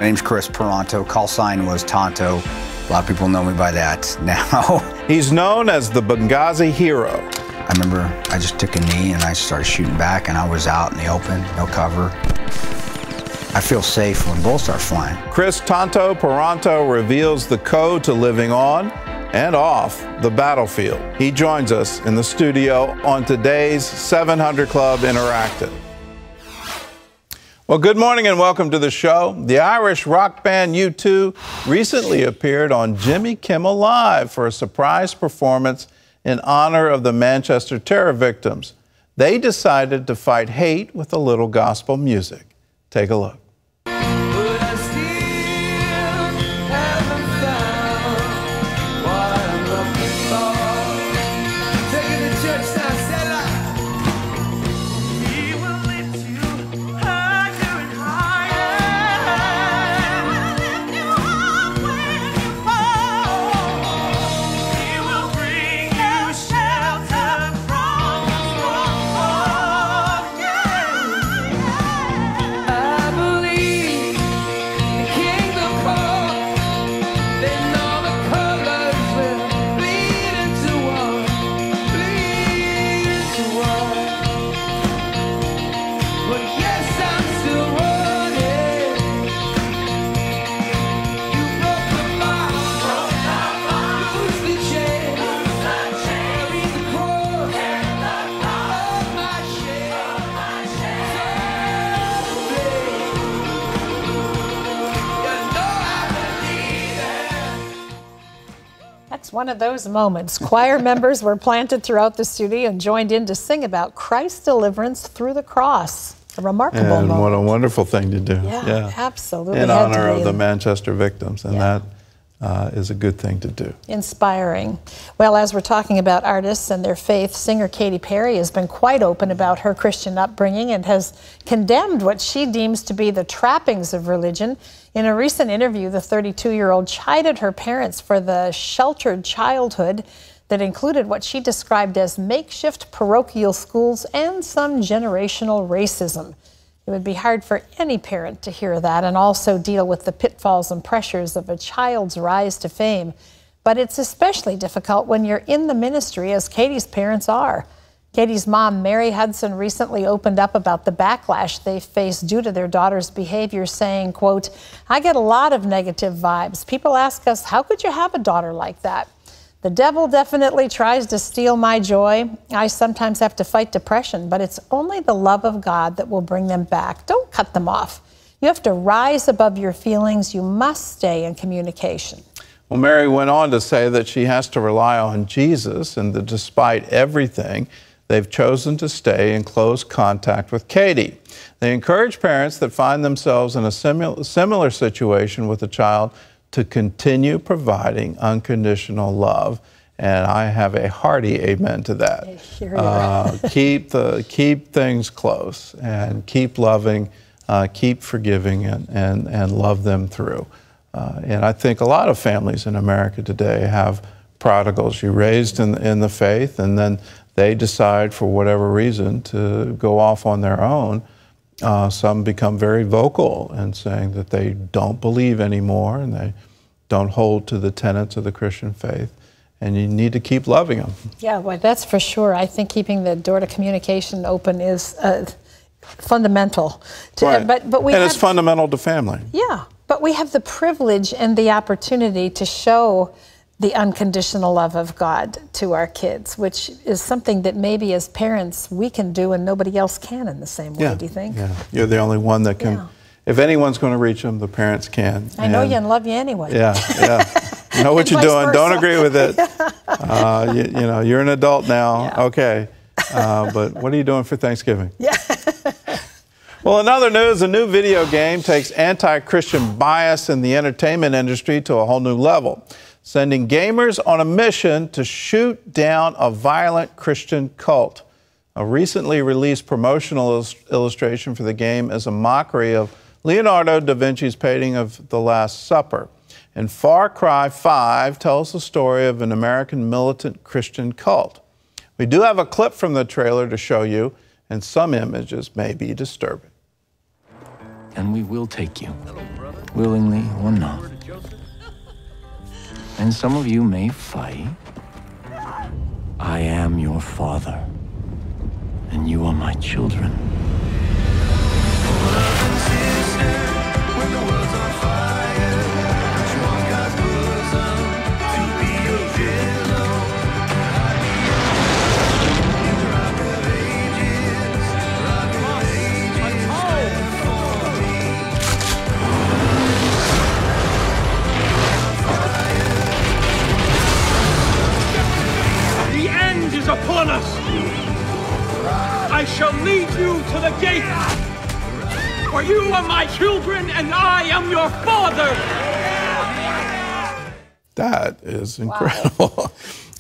My name's Kris Paronto. Call sign was Tonto. A lot of people know me by that now. He's known as the Benghazi hero. I remember I just took a knee and I started shooting back, and I was out in the open, no cover. I feel safe when bullets start flying. Kris Tonto Paronto reveals the code to living on and off the battlefield. He joins us in the studio on today's 700 Club Interactive. Well, good morning and welcome to the show. The Irish rock band U2 recently appeared on Jimmy Kimmel Live for a surprise performance in honor of the Manchester terror victims. They decided to fight hate with a little gospel music. Take a look. It's one of those moments. Choir members were planted throughout the studio and joined in to sing about Christ's deliverance through the cross. A remarkable moment. And what a wonderful thing to do. Yeah, absolutely. In honor of the Manchester victims, and that is a good thing to do. Inspiring. Well, as we're talking about artists and their faith, singer Katy Perry has been quite open about her Christian upbringing and has condemned what she deems to be the trappings of religion. In a recent interview, the 32-year-old chided her parents for the sheltered childhood that included what she described as makeshift parochial schools and some generational racism. It would be hard for any parent to hear that and also deal with the pitfalls and pressures of a child's rise to fame. But it's especially difficult when you're in the ministry, as Katy's parents are. Katy's mom, Mary Hudson, recently opened up about the backlash they face due to their daughter's behavior, saying, quote, "I get a lot of negative vibes. People ask us, how could you have a daughter like that? The devil definitely tries to steal my joy. I sometimes have to fight depression, but it's only the love of God that will bring them back. Don't cut them off. You have to rise above your feelings. You must stay in communication." Well, Mary went on to say that she has to rely on Jesus, and that despite everything, they've chosen to stay in close contact with Katy. They encourage parents that find themselves in a similar situation with a child to continue providing unconditional love. And I have a hearty amen to that. Keep things close and keep loving, keep forgiving, and love them through. And I think a lot of families in America today have prodigals you raised in the faith, and then they decide for whatever reason to go off on their own. Some become very vocal in saying that they don't believe anymore and they don't hold to the tenets of the Christian faith. And you need to keep loving them. Yeah, well, that's for sure. I think keeping the door to communication open is fundamental. Right. And it's fundamental to family. Yeah, but we have the privilege and the opportunity to show the unconditional love of God to our kids, which is something that maybe as parents we can do and nobody else can in the same way, do you think? Yeah, you're the only one that can. If anyone's going to reach them, the parents can. I know you and love you anyway. Yeah. You know what you're doing. Don't agree with it. You know, you're an adult now. Okay. But what are you doing for Thanksgiving? Well, in other news, a new video game takes anti-Christian bias in the entertainment industry to a whole new level, sending gamers on a mission to shoot down a violent Christian cult. A recently released promotional illustration for the game is a mockery of Leonardo da Vinci's painting of The Last Supper. And Far Cry 5 tells the story of an American militant Christian cult. We do have a clip from the trailer to show you, and some images may be disturbing. And we will take you willingly or not. And some of you may fight. I am your father, and you are my children. Upon us! I shall lead you to the gate, for you are my children and I am your father! That is incredible.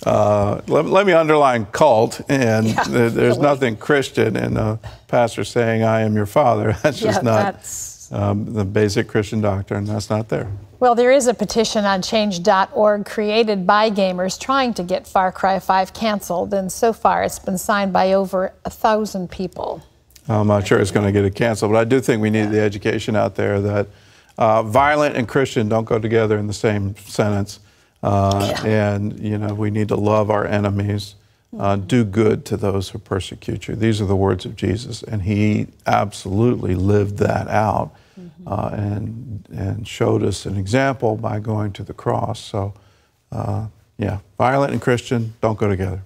Wow. Let me underline cult, and there's nothing Christian in a pastor saying, I am your father. That's just not the basic Christian doctrine. That's not there. Well, there is a petition on change.org created by gamers trying to get Far Cry 5 canceled, and so far it's been signed by over 1,000 people. I'm not sure it's going to get it canceled, but I do think we need the education out there that violent and Christian don't go together in the same sentence. And, you know, we need to love our enemies, do good to those who persecute you. These are the words of Jesus, and he absolutely lived that out. And showed us an example by going to the cross. So, yeah, violent and Christian don't go together.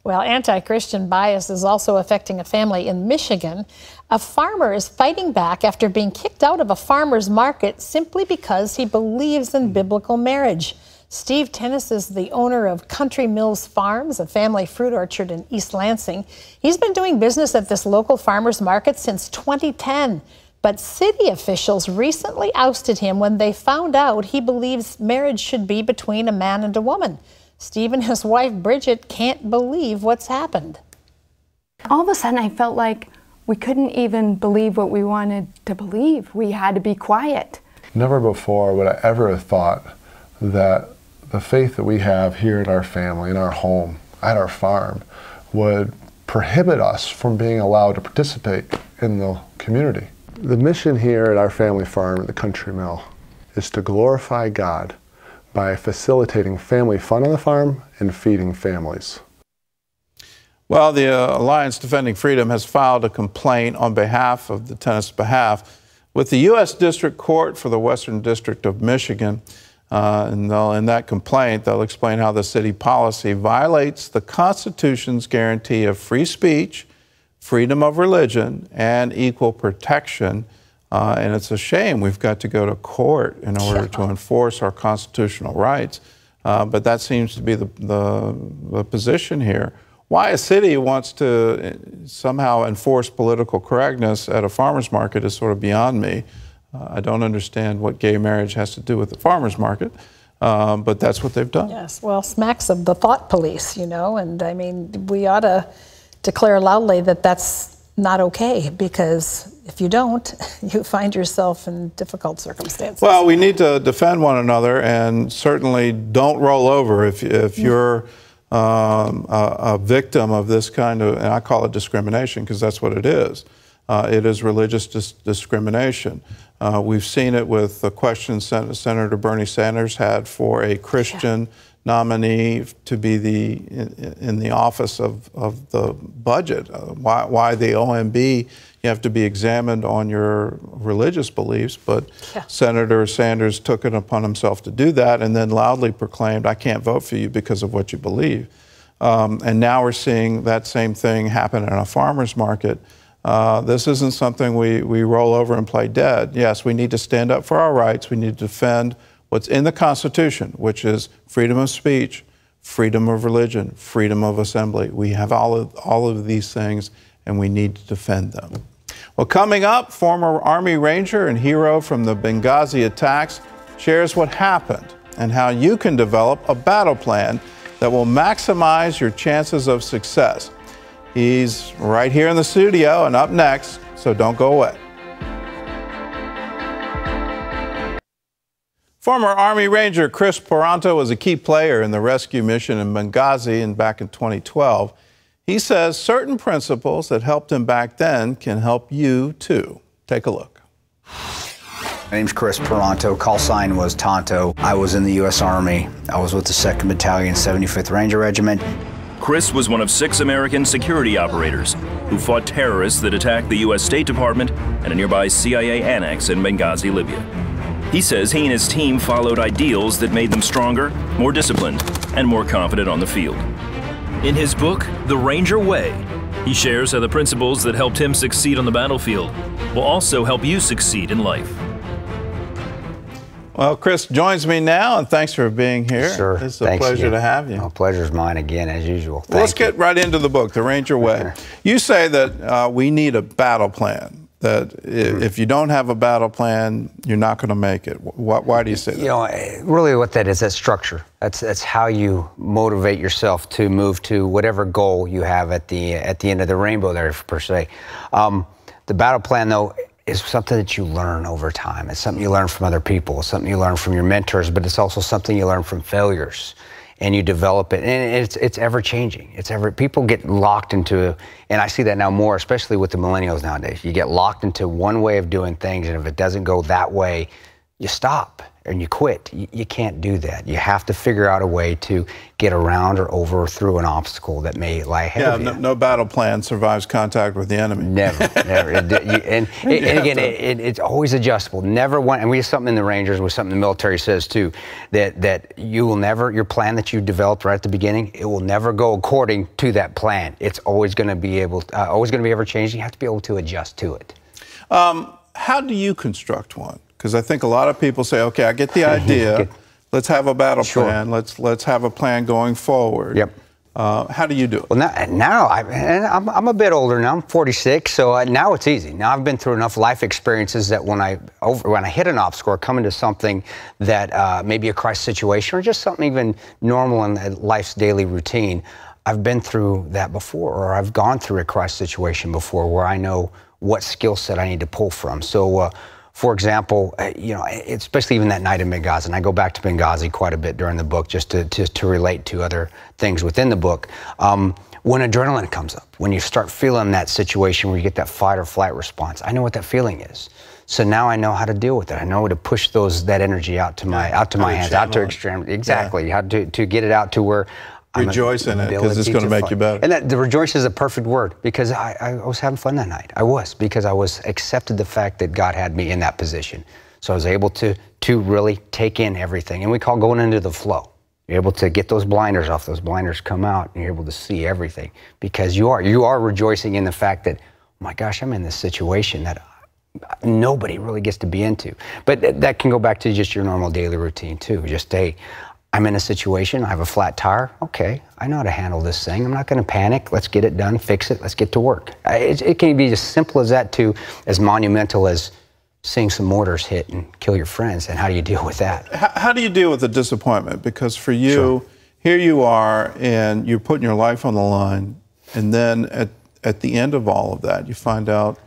Well, anti-Christian bias is also affecting a family in Michigan. A farmer is fighting back after being kicked out of a farmer's market simply because he believes in biblical marriage. Steve Tennis is the owner of Country Mills Farms, a family fruit orchard in East Lansing. He's been doing business at this local farmer's market since 2010. But city officials recently ousted him when they found out he believes marriage should be between a man and a woman. Steve and his wife, Bridget, can't believe what's happened. All of a sudden, I felt like we couldn't even believe what we wanted to believe. We had to be quiet. Never before would I ever have thought that the faith that we have here in our family, in our home, at our farm, would prohibit us from being allowed to participate in the community. The mission here at our family farm at the Country Mill is to glorify God by facilitating family fun on the farm and feeding families. Well, the Alliance Defending Freedom has filed a complaint on behalf of the Tennis behalf with the U.S. District Court for the Western District of Michigan. And in that complaint, they'll explain how the city policy violates the Constitution's guarantee of free speech, freedom of religion, and equal protection. And it's a shame we've got to go to court in order to enforce our constitutional rights. But that seems to be the position here. Why a city wants to somehow enforce political correctness at a farmer's market is sort of beyond me. I don't understand what gay marriage has to do with the farmer's market, but that's what they've done. Yes, well, smacks of the thought police, you know, and I mean, we ought to declare loudly that that's not okay, because if you don't, you find yourself in difficult circumstances. Well, we need to defend one another, and certainly don't roll over if you're a victim of this kind of, and I call it discrimination because that's what it is. It is religious discrimination. We've seen it with the question Senator Bernie Sanders had for a Christian nominee to be in the office of the budget. Why the OMB, you have to be examined on your religious beliefs, but Senator Sanders took it upon himself to do that and then loudly proclaimed, I can't vote for you because of what you believe. And now we're seeing that same thing happen in a farmer's market. This isn't something we roll over and play dead. Yes, we need to stand up for our rights. We need to defend what's in the Constitution, which is freedom of speech, freedom of religion, freedom of assembly. We have all of these things, and we need to defend them. Well, coming up, former Army Ranger and hero from the Benghazi attacks shares what happened and how you can develop a battle plan that will maximize your chances of success. He's right here in the studio and up next, so don't go away. Former Army Ranger Kris Paronto was a key player in the rescue mission in Benghazi back in 2012. He says certain principles that helped him back then can help you too. Take a look. My name's Kris Paronto. Call sign was Tonto. I was in the U.S. Army. I was with the 2nd Battalion, 75th Ranger Regiment. Kris was one of 6 American security operators who fought terrorists that attacked the U.S. State Department and a nearby CIA annex in Benghazi, Libya. He says he and his team followed ideals that made them stronger, more disciplined, and more confident on the field. In his book, The Ranger Way, he shares how the principles that helped him succeed on the battlefield will also help you succeed in life. Well, Kris joins me now, and thanks for being here. Sure. It's a pleasure to have you. Oh, pleasure's mine again, as usual. Well, let's get right into the book, The Ranger Way. You say that we need a battle plan, that if you don't have a battle plan, you're not going to make it. Why do you say that? You know, really what that is, that's structure. That's how you motivate yourself to move to whatever goal you have at the end of the rainbow there, per se. The battle plan, though, is something that you learn over time. It's something you learn from other people. It's something you learn from your mentors, but it's also something you learn from failures, and you develop it. And it's ever changing. People get locked into, and I see that now more, especially with the millennials nowadays. You get locked into one way of doing things, and if it doesn't go that way, you stop and you quit. You can't do that. You have to figure out a way to get around or over or through an obstacle that may lie ahead of you. No battle plan survives contact with the enemy. Never, never. And again, it's always adjustable. Never one, and we have something in the Rangers, with something the military says too, that you will never, your plan that you developed right at the beginning, it will never go according to that plan. It's always going to be ever changing. You have to be able to adjust to it. How do you construct one? Because I think a lot of people say, okay, I get the idea. Let's have a battle plan. Let's have a plan going forward. Yep. How do you do it? Well, now I'm a bit older now. I'm 46, so now it's easy. Now I've been through enough life experiences that when I hit an obstacle or come into something that maybe a crisis situation or just something even normal in life's daily routine, I've been through that before, or I've gone through a crisis situation before where I know what skill set I need to pull from. So. For example, you know, especially even that night in Benghazi, and I go back to Benghazi quite a bit during the book just to relate to other things within the book. When adrenaline comes up, when you start feeling that situation where you get that fight or flight response, I know what that feeling is. So now I know how to deal with it. I know how to push that energy out to my hands, out to extremity. Exactly, how to get it out to where. Rejoice in it, because it's going to make you better. And the rejoice is a perfect word, because I was having fun that night. Because I was accepted the fact that God had me in that position. So I was able to really take in everything. And we call going into the flow. You're able to get those blinders off. Those blinders come out, and you're able to see everything. Because you are rejoicing in the fact that, oh my gosh, I'm in this situation that nobody really gets to be into. But that can go back to just your normal daily routine too. Just I'm in a situation, I have a flat tire. Okay, I know how to handle this thing. I'm not going to panic. Let's get it done, fix it, let's get to work. It can be as simple as that to as monumental as seeing some mortars hit and kill your friends. And how do you deal with that? How do you deal with the disappointment? Because for you, here you are, and you're putting your life on the line, and then at the end of all of that, you find out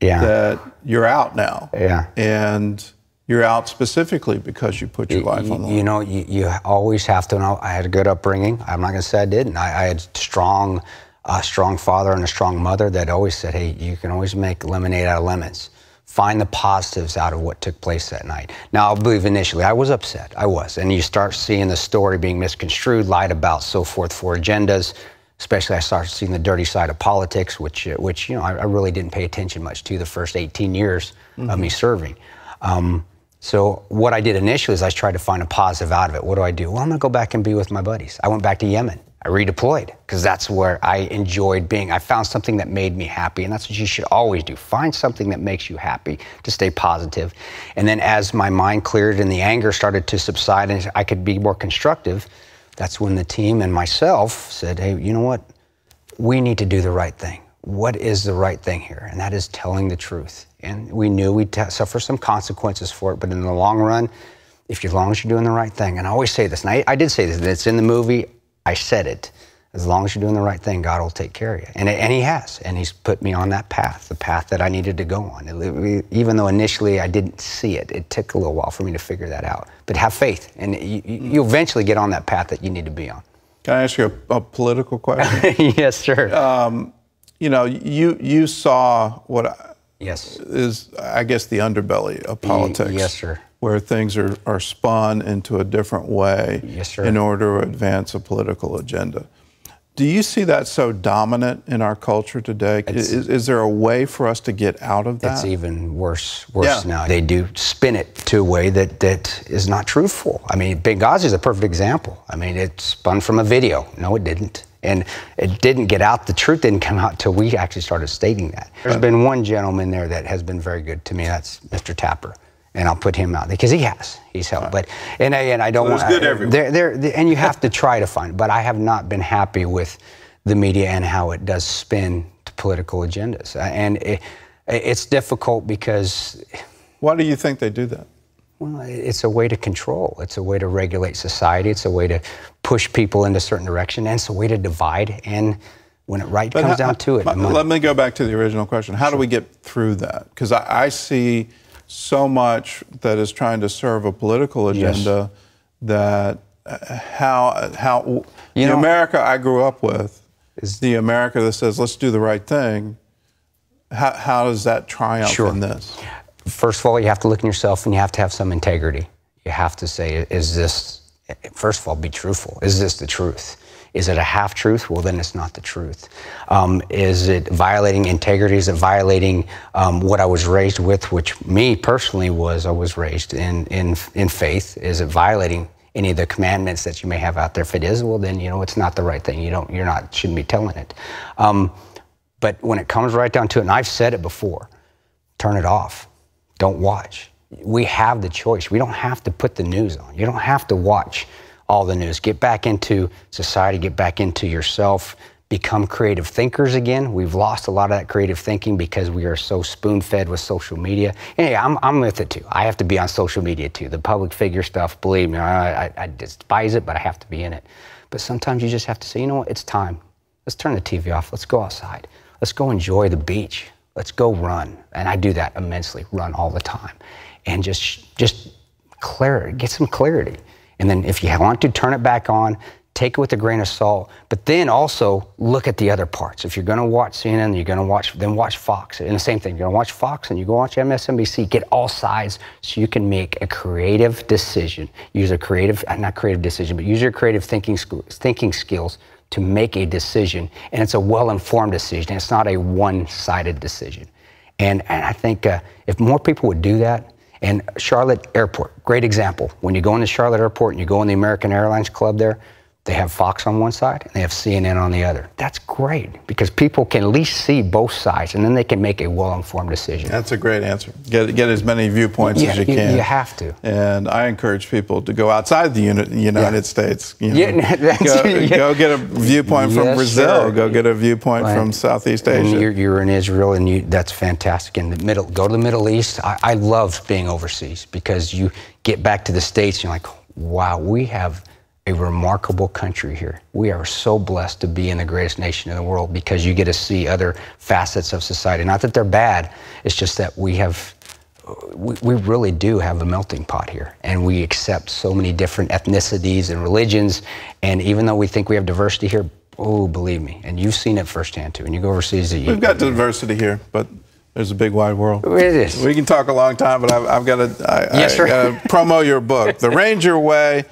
that you're out now. Yeah. And you're out specifically because you put your life on the line. You know, you always have to know. I had a good upbringing. I'm not going to say I didn't. I had a strong father and a strong mother that always said, hey, you can always make lemonade out of lemons. Find the positives out of what took place that night. Now, I believe initially I was upset. I was. And you start seeing the story being misconstrued, lied about, so forth, for agendas. Especially I started seeing the dirty side of politics, which you know, I really didn't pay attention much to the first 18 years of me serving. So what I did initially is I tried to find a positive out of it. What do I do? Well, I'm going to go back and be with my buddies. I went back to Yemen. I redeployed because that's where I enjoyed being. I found something that made me happy, and that's what you should always do. Find something that makes you happy to stay positive. And then as my mind cleared and the anger started to subside and I could be more constructive, that's when the team and myself said, hey, you know what? We need to do the right thing. What is the right thing here? And that is telling the truth. And we knew we'd suffer some consequences for it, but in the long run, as long as you're doing the right thing, and I always say this, and I did say this, it's in the movie, I said it, as long as you're doing the right thing, God will take care of you. And He has, and He's put me on that path, the path that I needed to go on. Even though initially I didn't see it, it took a little while for me to figure that out. But have faith, and you eventually get on that path that you need to be on. Can I ask you a political question? Yes, sir. You know, you saw what Yes. is, I guess, the underbelly of politics. Yes, sir. Where things are spun into a different way Yes, sir. in order to advance a political agenda. Do you see that so dominant in our culture today? Is there a way for us to get out of that? It's even worse now. They do spin it to a way that is not truthful. I mean, Benghazi is a perfect example. I mean, it's spun from a video. No, it didn't. And it didn't get out. The truth didn't come out until we actually started stating that. There's been one gentleman there that has been very good to me. That's Mr. Tapper. And I'll put him out because he's helped. But and I don't want. Good everywhere. And you have to try to find. But I have not been happy with the media and how it does spin to political agendas. And it's difficult because. Why do you think they do that? Well, it's a way to control. It's a way to regulate society. It's a way to push people in a certain direction, and it's a way to divide. And when it comes down to it, let me go back to the original question. How do we get through that? Because I see so much that is trying to serve a political agenda that the America I grew up with is the America that says, let's do the right thing. How does that triumph in this? First of all, you have to look in yourself and you have to have some integrity. You have to say, first of all, be truthful. Is this the truth? Is it a half-truth? Well, then it's not the truth. Is it violating integrity? Is it violating what I was raised with, which me personally I was raised in faith? Is it violating any of the commandments that you may have out there? If it is, well, then, it's not the right thing. Shouldn't be telling it. But when it comes right down to it, and I've said it before, turn it off. Don't watch. We have the choice. We don't have to put the news on. You don't have to watch all the news. Get back into society, get back into yourself, become creative thinkers again. We've lost a lot of that creative thinking because we are so spoon-fed with social media. And yeah, I'm with it too. I have to be on social media too. The public figure stuff, believe me, I despise it, but I have to be in it. But sometimes you just have to say, you know what, it's time. Let's turn the TV off. Let's go outside. Let's go enjoy the beach. Let's go run. And I do that immensely, run all the time. And just clarity, get some clarity. And then if you want to, turn it back on, take it with a grain of salt, but then also look at the other parts. If you're gonna watch CNN, you're gonna watch Fox. And the same thing, you're gonna watch Fox and you go watch MSNBC, get all sides so you can make a creative decision. Use a not creative decision, but use your creative thinking skills to make a decision. And it's a well-informed decision. It's not a one-sided decision. And I think if more people would do that, and Charlotte Airport, great example. When you go into Charlotte Airport and you go in the American Airlines Club there, they have Fox on one side and they have CNN on the other. That's great because people can at least see both sides and then they can make a well-informed decision. That's a great answer. Get as many viewpoints as you can. You have to. And I encourage people to go outside the United States. Go get a viewpoint from Brazil. Sir. Go get a viewpoint from Southeast Asia. And you're in Israel, and that's fantastic. In the middle, go to the Middle East. I love being overseas because you get back to the States and you're like, wow, we have a remarkable country here. We are so blessed to be in the greatest nation in the world because you get to see other facets of society. Not that they're bad, it's just that we really do have a melting pot here, and we accept so many different ethnicities and religions, and even though we think we have diversity here, oh, believe me, and you've seen it firsthand too, and you go overseas. We've got diversity here, but there's a big wide world. It is. We can talk a long time, but I've got to promote your book, The Ranger Way.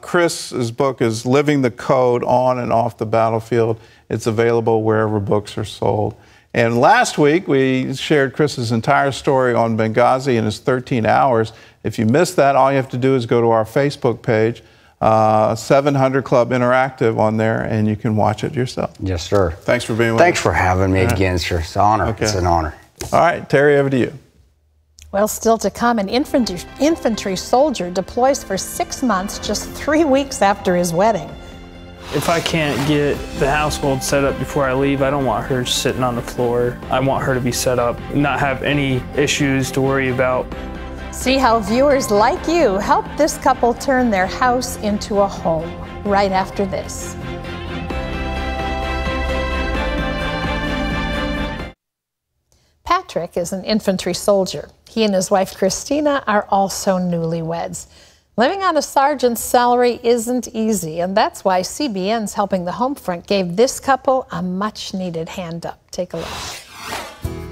Kris's book is Living the Code on and off the battlefield. It's available wherever books are sold. And last week, we shared Kris's entire story on Benghazi in his 13 hours. If you missed that, all you have to do is go to our Facebook page, 700 Club Interactive on there, and you can watch it yourself. Yes, sir. Thanks for being with us. Thanks for having me again, sir. It's an honor. Okay. It's an honor. All right, Terry, over to you. Well, still to come, an infantry soldier deploys for 6 months, just 3 weeks after his wedding. If I can't get the household set up before I leave, I don't want her sitting on the floor. I want her to be set up, not have any issues to worry about. See how viewers like you help this couple turn their house into a home right after this. Patrick is an infantry soldier. He and his wife Christina are also newlyweds. Living on a sergeant's salary isn't easy, and that's why CBN's Helping the Homefront gave this couple a much-needed hand up. Take a look.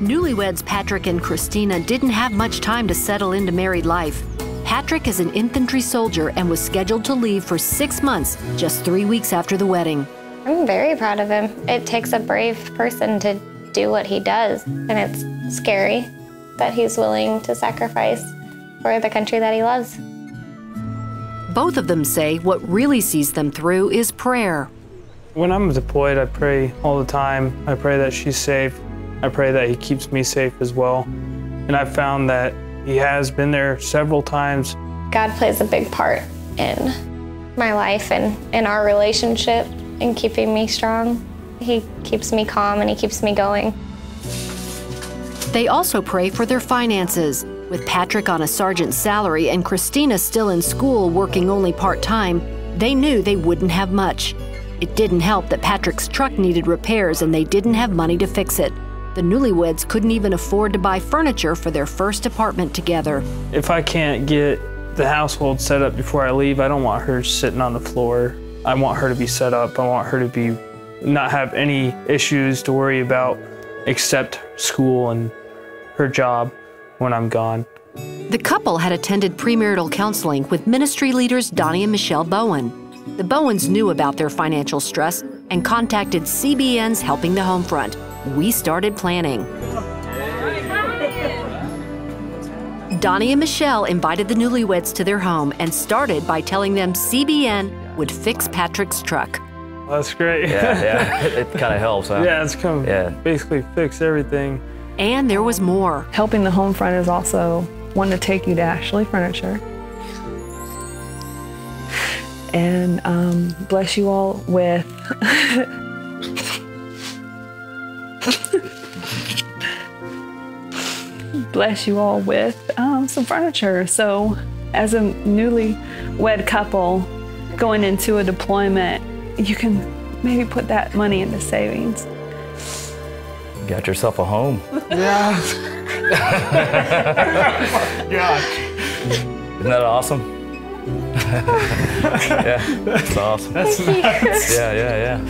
Newlyweds Patrick and Christina didn't have much time to settle into married life. Patrick is an infantry soldier and was scheduled to leave for 6 months, just 3 weeks after the wedding. I'm very proud of him. It takes a brave person to do what he does, and it's scary that he's willing to sacrifice for the country that he loves. Both of them say what really sees them through is prayer. When I'm deployed, I pray all the time. I pray that she's safe. I pray that he keeps me safe as well. And I've found that he has been there several times. God plays a big part in my life and in our relationship and keeping me strong. He keeps me calm and he keeps me going. They also pray for their finances. With Patrick on a sergeant's salary and Christina still in school working only part-time, they knew they wouldn't have much. It didn't help that Patrick's truck needed repairs and they didn't have money to fix it. The newlyweds couldn't even afford to buy furniture for their first apartment together. If I can't get the household set up before I leave, I don't want her sitting on the floor. I want her to be set up. I want her to not have any issues to worry about except school and her job when I'm gone. The couple had attended premarital counseling with ministry leaders Donnie and Michelle Bowen. The Bowens knew about their financial stress and contacted CBN's Helping the Homefront. We started planning. Donnie and Michelle invited the newlyweds to their home and started by telling them CBN would fix Patrick's truck. That's great. Yeah, it kind of helps, huh? Yeah, it's come basically fix everything. And there was more. Helping the Homefront is also wanting to take you to Ashley Furniture and bless you all with some furniture. So as a newlywed couple going into a deployment, you can maybe put that money into savings. Got yourself a home. Yeah. Gosh. Isn't that awesome? Yeah, that's awesome. That's nice. Yeah.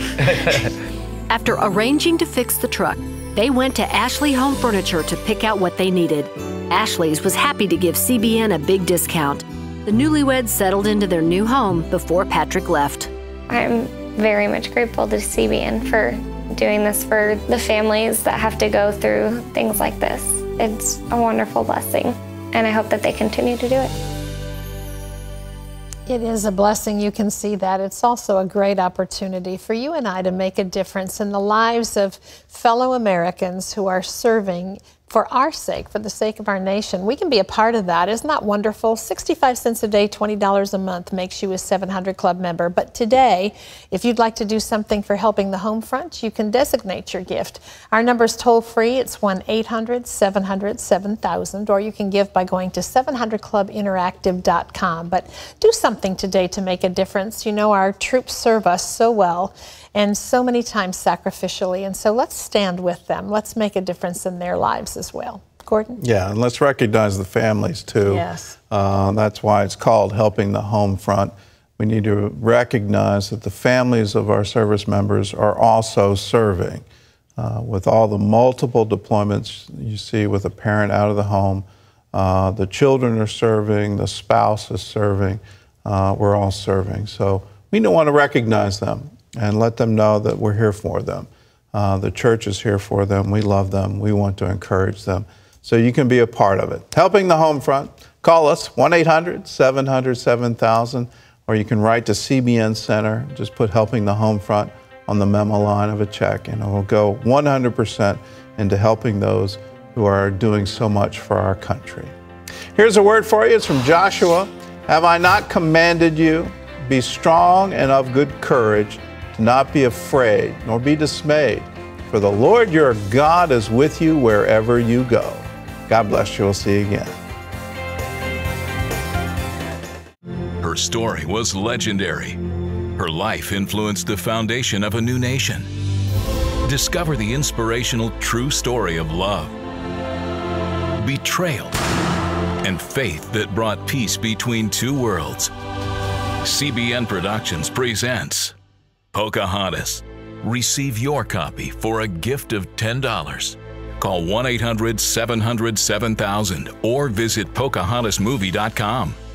After arranging to fix the truck, they went to Ashley Home Furniture to pick out what they needed. Ashley's was happy to give CBN a big discount. The newlyweds settled into their new home before Patrick left. I'm very much grateful to CBN for doing this for the families that have to go through things like this. It's a wonderful blessing, and I hope that they continue to do it. It is a blessing, you can see that. It's also a great opportunity for you and I to make a difference in the lives of fellow Americans who are serving for our sake, for the sake of our nation. We can be a part of that. Isn't that wonderful? 65 cents a day, $20 a month makes you a 700 Club member. But today, if you'd like to do something for Helping the Homefront, you can designate your gift. Our number's toll free. It's 1-800-700-7000, or you can give by going to 700clubinteractive.com. But do something today to make a difference. You know, our troops serve us so well and so many times sacrificially, and so let's stand with them. Let's make a difference in their lives as well. Gordon? Yeah, and let's recognize the families too. Yes. That's why it's called Helping the Homefront. We need to recognize that the families of our service members are also serving. With all the multiple deployments you see with a parent out of the home, the children are serving, the spouse is serving, we're all serving. So we want to recognize them and let them know that we're here for them. The church is here for them. We love them. We want to encourage them. So you can be a part of it. Helping the Homefront, call us, 1-800-700-7000, or you can write to CBN Center. Just put Helping the Homefront on the memo line of a check, and it will go 100% into helping those who are doing so much for our country. Here's a word for you. It's from Joshua. Have I not commanded you? Be strong and of good courage. Do not be afraid, nor be dismayed, for the Lord your God is with you wherever you go. God bless you. We'll see you again. Her story was legendary. Her life influenced the foundation of a new nation. Discover the inspirational true story of love, betrayal, and faith that brought peace between two worlds. CBN Productions presents Pocahontas. Receive your copy for a gift of $10. Call 1-800-700-7000 or visit PocahontasMovie.com.